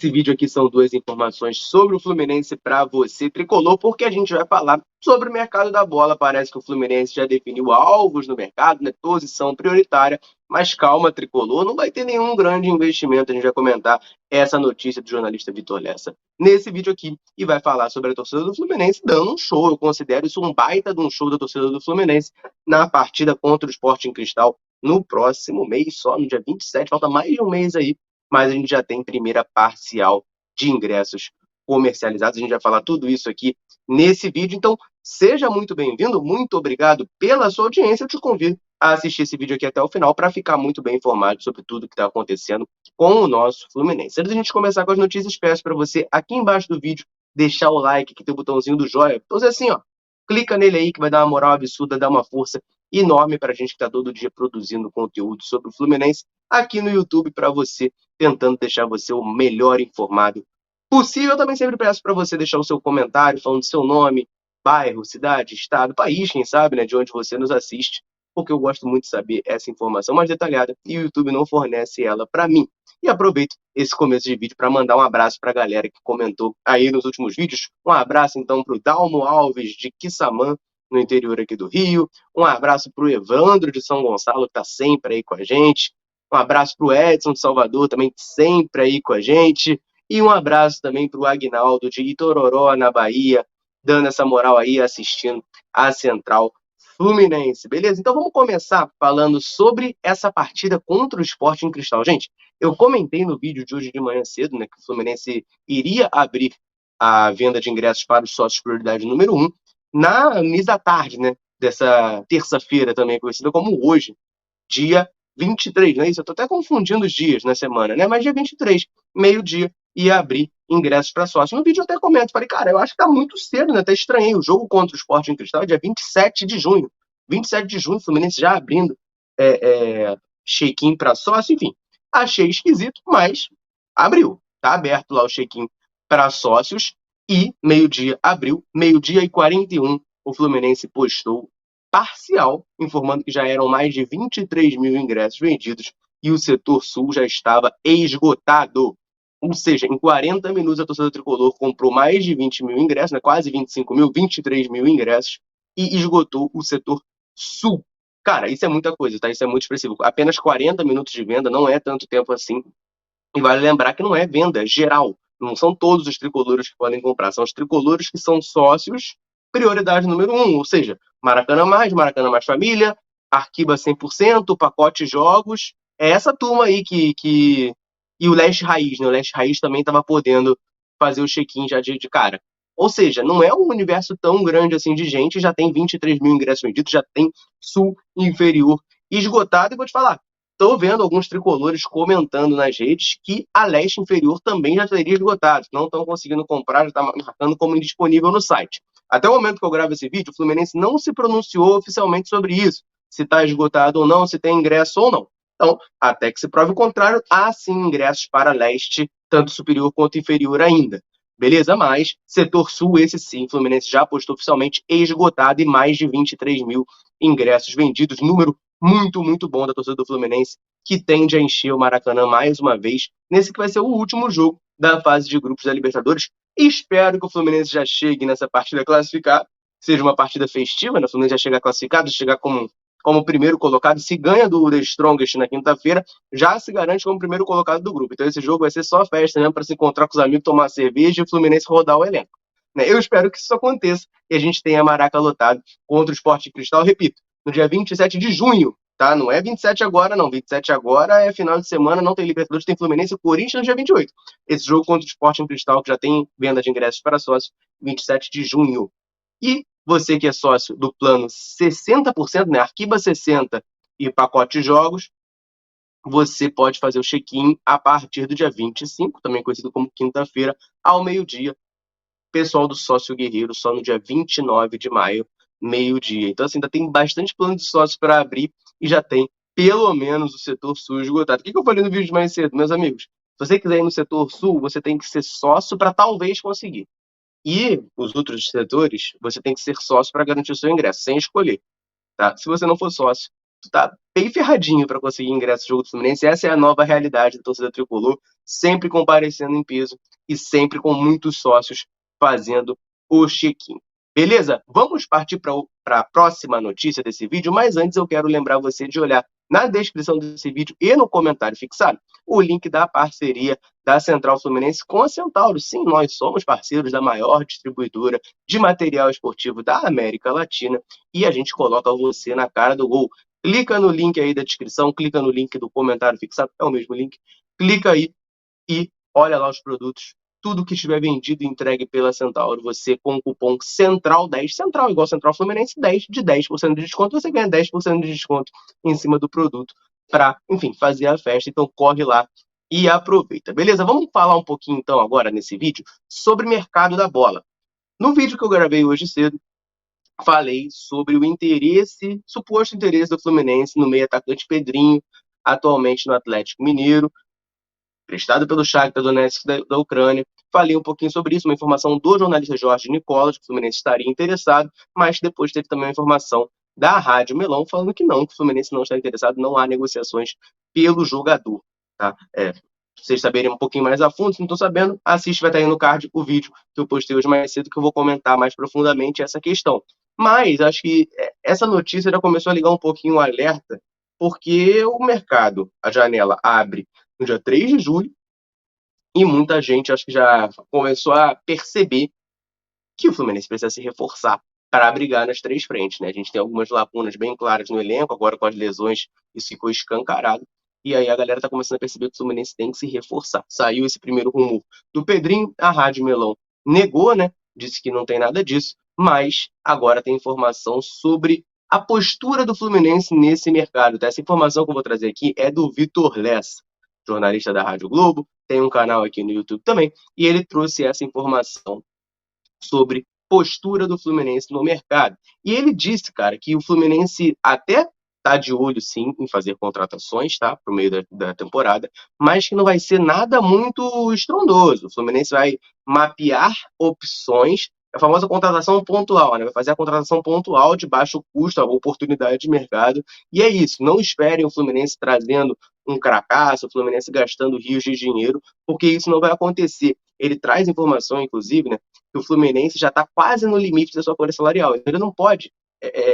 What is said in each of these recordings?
Esse vídeo aqui são duas informações sobre o Fluminense para você, tricolor, porque a gente vai falar sobre o mercado da bola. Parece que o Fluminense já definiu alvos no mercado, né? Posição prioritária, mas calma, tricolor, não vai ter nenhum grande investimento. A gente vai comentar essa notícia do jornalista Vitor Lessa nesse vídeo aqui e vai falar sobre a torcida do Fluminense dando um show. Eu considero isso um baita de um show da torcida do Fluminense na partida contra o Sporting Cristal no próximo mês, só no dia 27. Falta mais de um mês aí, mas a gente já tem primeira parcial de ingressos comercializados. A gente vai falar tudo isso aqui nesse vídeo. Então, seja muito bem-vindo, muito obrigado pela sua audiência. Eu te convido a assistir esse vídeo aqui até o final para ficar muito bem informado sobre tudo que está acontecendo com o nosso Fluminense. Antes da gente começar com as notícias, peço para você, aqui embaixo do vídeo, deixar o like, que tem o botãozinho do joia. Então, assim, ó, clica nele aí que vai dar uma moral absurda, dar uma força enorme para a gente que está todo dia produzindo conteúdo sobre o Fluminense aqui no YouTube para você, tentando deixar você o melhor informado possível. Eu também sempre peço para você deixar o seu comentário falando do seu nome, bairro, cidade, estado, país, quem sabe, né, de onde você nos assiste, porque eu gosto muito de saber essa informação mais detalhada e o YouTube não fornece ela para mim. E aproveito esse começo de vídeo para mandar um abraço para a galera que comentou aí nos últimos vídeos. Um abraço então para o Dalmo Alves de Quissamã, no interior aqui do Rio. Um abraço para o Evandro de São Gonçalo, que está sempre aí com a gente. Um abraço para o Edson de Salvador, também sempre aí com a gente. E um abraço também para o Agnaldo de Itororó, na Bahia, dando essa moral aí, assistindo a Central Fluminense. Beleza? Então vamos começar falando sobre essa partida contra o Sporting Cristal. Gente, eu comentei no vídeo de hoje de manhã cedo, né, que o Fluminense iria abrir a venda de ingressos para os sócios prioridade número 1 na mesa da tarde, né, dessa terça-feira, também conhecida como hoje, dia 23, não é isso? Eu tô até confundindo os dias na semana, né? Mas dia 23, meio-dia, ia abrir ingressos para sócio. No vídeo eu até comento, falei, cara, eu acho que tá muito cedo, né? Até estranhei. O jogo contra o Sporting Cristal é dia 27 de junho. 27 de junho, o Fluminense já abrindo check-in para sócio, enfim. Achei esquisito, mas abriu. Tá aberto lá o check-in para sócios e meio-dia abriu, meio-dia e 41, o Fluminense postou parcial, informando que já eram mais de 23 mil ingressos vendidos e o setor sul já estava esgotado. Ou seja, em 40 minutos a torcida tricolor comprou mais de 20 mil ingressos, né, quase 25 mil, 23 mil ingressos, e esgotou o setor sul. Cara, isso é muita coisa, tá? Isso é muito expressivo. Apenas 40 minutos de venda não é tanto tempo assim. E vale lembrar que não é venda geral. Não são todos os tricolores que podem comprar. São os tricolores que são sócios, prioridade número 1. Ou seja, Maracanã Mais Família, Arquiba 100%, pacote jogos. É essa turma aí que... E o Leste Raiz, né? O Leste Raiz também estava podendo fazer o check-in já de cara. Ou seja, não é um universo tão grande assim de gente, já tem 23 mil ingressos vendidos, já tem sul inferior esgotado. E vou te falar, estou vendo alguns tricolores comentando nas redes que a leste inferior também já teria esgotado. Não estão conseguindo comprar, já está marcando como indisponível no site. Até o momento que eu gravo esse vídeo, o Fluminense não se pronunciou oficialmente sobre isso, se está esgotado ou não, se tem ingresso ou não. Então, até que se prove o contrário, há sim ingressos para leste, tanto superior quanto inferior ainda. Beleza? Mas, setor sul, esse sim, o Fluminense já postou oficialmente esgotado e mais de 23 mil ingressos vendidos, número muito, muito bom da torcida do Fluminense, que tende a encher o Maracanã mais uma vez, nesse que vai ser o último jogo da fase de grupos da Libertadores. E espero que o Fluminense já chegue nessa partida classificada, seja uma partida festiva, né? O Fluminense já chegar classificado, chegar como primeiro colocado. Se ganha do The Strongest na quinta-feira, já se garante como primeiro colocado do grupo. Então esse jogo vai ser só festa mesmo, para se encontrar com os amigos, tomar cerveja e o Fluminense rodar o elenco. Né? Eu espero que isso aconteça e a gente tenha a Maraca lotado contra o Sport Cristal. Repito, no dia 27 de junho, tá? Não é 27 agora, não. 27 agora é final de semana, não tem Libertadores, tem Fluminense e Corinthians no dia 28. Esse jogo contra o Sporting Cristal, que já tem venda de ingressos para sócios, 27 de junho. E você que é sócio do plano 60%, né? Arquiba 60 e pacote de jogos, você pode fazer o check-in a partir do dia 25, também conhecido como quinta-feira, ao meio-dia. Pessoal do Sócio Guerreiro, só no dia 29 de maio, meio-dia. Então, assim, ainda tem bastante plano de sócio para abrir e já tem, pelo menos, o setor sul esgotado. O que eu falei no vídeo de mais cedo, meus amigos? Se você quiser ir no setor sul, você tem que ser sócio para talvez conseguir. E os outros setores, você tem que ser sócio para garantir o seu ingresso, sem escolher. Tá? Se você não for sócio, tu tá bem ferradinho para conseguir ingresso no jogo do Fluminense. Essa é a nova realidade da torcida tricolor, sempre comparecendo em peso e sempre com muitos sócios fazendo o check-in. Beleza? Vamos partir para a próxima notícia desse vídeo, mas antes eu quero lembrar você de olhar na descrição desse vídeo e no comentário fixado o link da parceria da Central Fluminense com a Centauro. Sim, nós somos parceiros da maior distribuidora de material esportivo da América Latina e a gente coloca você na cara do gol. Clica no link aí da descrição, clica no link do comentário fixado, é o mesmo link. Clica aí e olha lá os produtos. Tudo que estiver vendido e entregue pela Centauro, você com o cupom CENTRAL10, Central igual Central Fluminense, 10 de 10% de desconto, você ganha 10% de desconto em cima do produto para, enfim, fazer a festa. Então corre lá e aproveita. Beleza? Vamos falar um pouquinho então agora nesse vídeo sobre o mercado da bola. No vídeo que eu gravei hoje cedo, falei sobre o interesse, suposto interesse do Fluminense no meio atacante Pedrinho, atualmente no Atlético Mineiro, prestado pelo Shakhtar Donetsk da Ucrânia. Falei um pouquinho sobre isso, uma informação do jornalista Jorge Nicolas, que o Fluminense estaria interessado, mas depois teve também uma informação da Rádio Melão falando que não, que o Fluminense não está interessado, não há negociações pelo jogador. Tá? Vocês saberem um pouquinho mais a fundo, se não estão sabendo, assiste, vai estar aí no card o vídeo que eu postei hoje mais cedo, que eu vou comentar mais profundamente essa questão. Mas acho que essa notícia já começou a ligar um pouquinho o alerta, porque o mercado, a janela abre no dia 3 de julho, e muita gente acho que já começou a perceber que o Fluminense precisa se reforçar para brigar nas três frentes, né? A gente tem algumas lacunas bem claras no elenco, agora com as lesões isso ficou escancarado, e aí a galera tá começando a perceber que o Fluminense tem que se reforçar. Saiu esse primeiro rumor do Pedrinho, a Rádio Melão negou, né? Disse que não tem nada disso, mas agora tem informação sobre a postura do Fluminense nesse mercado. Essa informação que eu vou trazer aqui é do Vitor Lessa, jornalista da Rádio Globo, tem um canal aqui no YouTube também, e ele trouxe essa informação sobre postura do Fluminense no mercado. E ele disse, cara, que o Fluminense até tá de olho, sim, em fazer contratações, tá, pro meio da temporada, mas que não vai ser nada muito estrondoso. O Fluminense vai mapear opções, a famosa contratação pontual, né? Vai fazer a contratação pontual de baixo custo, a oportunidade de mercado, e é isso. Não esperem o Fluminense trazendo um cracaço, o Fluminense gastando rios de dinheiro, porque isso não vai acontecer. Ele traz informação, inclusive, né, que o Fluminense já está quase no limite da sua folha salarial. Então ele não pode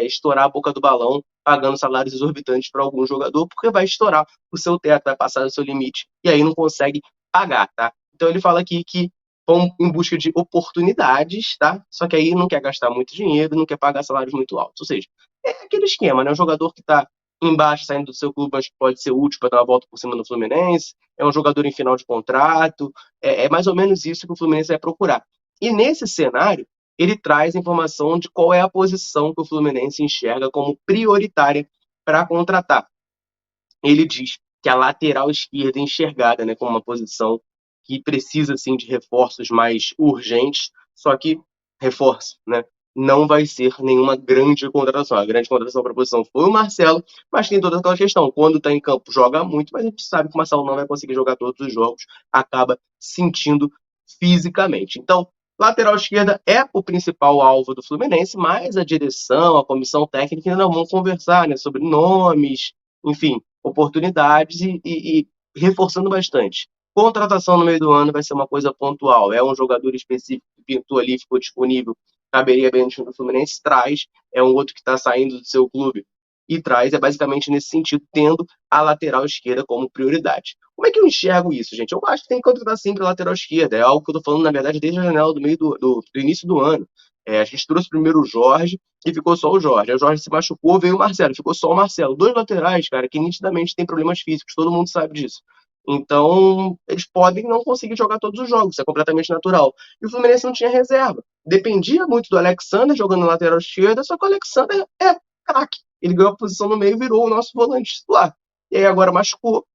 estourar a boca do balão pagando salários exorbitantes para algum jogador, porque vai estourar o seu teto, vai passar do seu limite, e aí não consegue pagar, tá? Então ele fala aqui que vão em busca de oportunidades, tá? Só que aí não quer gastar muito dinheiro, não quer pagar salários muito altos. Ou seja, é aquele esquema, né? Um jogador que está embaixo, saindo do seu clube, mas pode ser útil para dar uma volta por cima do Fluminense, é um jogador em final de contrato, é mais ou menos isso que o Fluminense vai procurar. E nesse cenário, ele traz informação de qual é a posição que o Fluminense enxerga como prioritária para contratar. Ele diz que a lateral esquerda é enxergada, né, como uma posição que precisa sim de reforços mais urgentes, só que reforço, né, não vai ser nenhuma grande contratação. A grande contratação para a posição foi o Marcelo, mas tem toda aquela questão. Quando está em campo, joga muito, mas a gente sabe que o Marcelo não vai conseguir jogar todos os jogos, acaba sentindo fisicamente. Então, lateral esquerda é o principal alvo do Fluminense, mas a direção, a comissão técnica ainda vão conversar, né, sobre nomes, enfim, oportunidades e reforçando bastante. Contratação no meio do ano vai ser uma coisa pontual. É um jogador específico que pintou ali, ficou disponível, caberia bem no time do Fluminense, traz. É um outro que está saindo do seu clube e traz. É basicamente nesse sentido, tendo a lateral esquerda como prioridade. Como é que eu enxergo isso, gente? Eu acho que tem que contratar sempre a lateral esquerda. É algo que eu estou falando, na verdade, desde a janela do meio do início do ano. A gente trouxe primeiro o Jorge e ficou só o Jorge. Aí o Jorge se machucou, veio o Marcelo, ficou só o Marcelo. Dois laterais, cara, que nitidamente têm problemas físicos, todo mundo sabe disso. Então, eles podem não conseguir jogar todos os jogos, isso é completamente natural. E o Fluminense não tinha reserva. Dependia muito do Alexander jogando na lateral esquerda, só que o Alexander é craque. Ele ganhou a posição no meio e virou o nosso volante titular. E aí agora machucou,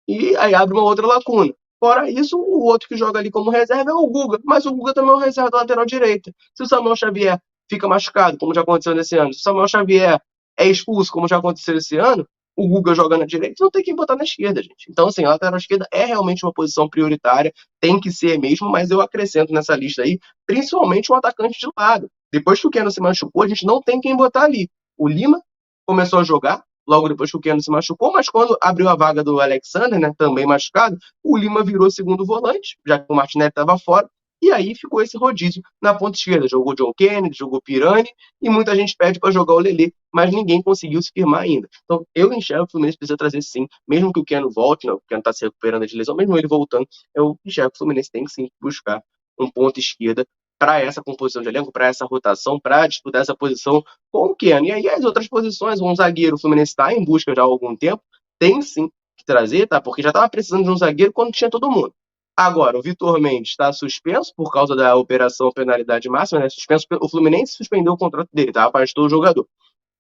e aí abre uma outra lacuna. Fora isso, o outro que joga ali como reserva é o Guga, mas o Guga também é um reserva da lateral direita. Se o Samuel Xavier fica machucado, como já aconteceu nesse ano, se o Samuel Xavier é expulso, como já aconteceu esse ano, o Guga joga na direita, não tem que botar na esquerda, gente. Então, assim, a lateral esquerda é realmente uma posição prioritária, tem que ser mesmo, mas eu acrescento nessa lista aí, principalmente um atacante de lado. Depois que o Keno se machucou, a gente não tem quem botar ali. O Lima começou a jogar, logo depois que o Keno se machucou, mas quando abriu a vaga do Alexander, né, também machucado, o Lima virou segundo volante, já que o Martinelli estava fora, e aí ficou esse rodízio na ponta esquerda. Jogou John Kennedy, jogou Pirani, e muita gente pede para jogar o Lelê, mas ninguém conseguiu se firmar ainda. Então, eu enxergo que o Fluminense precisa trazer sim, mesmo que o Keno volte, não, o Keno está se recuperando de lesão, mesmo ele voltando, eu enxergo que o Fluminense tem que sim buscar um ponto esquerda para essa composição de elenco, para essa rotação, para disputar essa posição com o Keno. E aí as outras posições, um zagueiro, o Fluminense está em busca já há algum tempo, tem sim que trazer, tá? Porque já estava precisando de um zagueiro quando tinha todo mundo. Agora, o Vitor Mendes está suspenso por causa da operação penalidade máxima, né? Suspenso, o Fluminense suspendeu o contrato dele, tá? Afastou o jogador.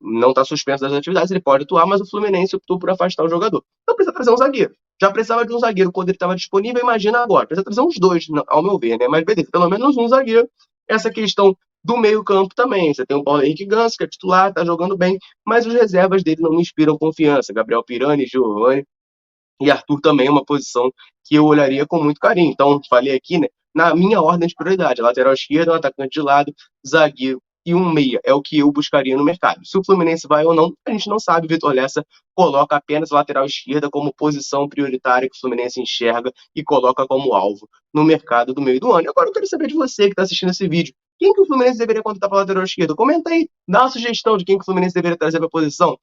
Não está suspenso das atividades, ele pode atuar, mas o Fluminense optou por afastar o jogador. Então precisa trazer um zagueiro. Já precisava de um zagueiro quando ele estava disponível, imagina agora. Precisa trazer uns dois, ao meu ver, né? Mas beleza, pelo menos um zagueiro. Essa questão do meio-campo também. Você tem o Paulo Henrique Ganso, que é titular, tá jogando bem, mas os reservas dele não me inspiram confiança. Gabriel Pirani, Giovani e Arthur também é uma posição que eu olharia com muito carinho. Então, falei aqui, né? Na minha ordem de prioridade, lateral esquerda, um atacante de lado, zagueiro e um meia. É o que eu buscaria no mercado. Se o Fluminense vai ou não, a gente não sabe. O Vitor Lessa coloca apenas lateral esquerda como posição prioritária que o Fluminense enxerga e coloca como alvo no mercado do meio do ano. E agora eu quero saber de você que está assistindo esse vídeo. Quem que o Fluminense deveria contratar para lateral esquerda? Comenta aí, dá uma sugestão de quem que o Fluminense deveria trazer para a posição.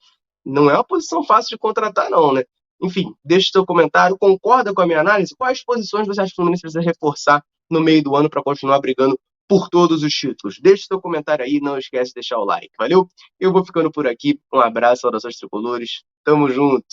Não é uma posição fácil de contratar, não, né? Enfim, deixe seu comentário, concorda com a minha análise? Quais posições você acha que o Fluminense precisa reforçar no meio do ano para continuar brigando por todos os títulos? Deixe seu comentário aí, não esquece de deixar o like, valeu? Eu vou ficando por aqui, um abraço, saudações tricolores, tamo junto!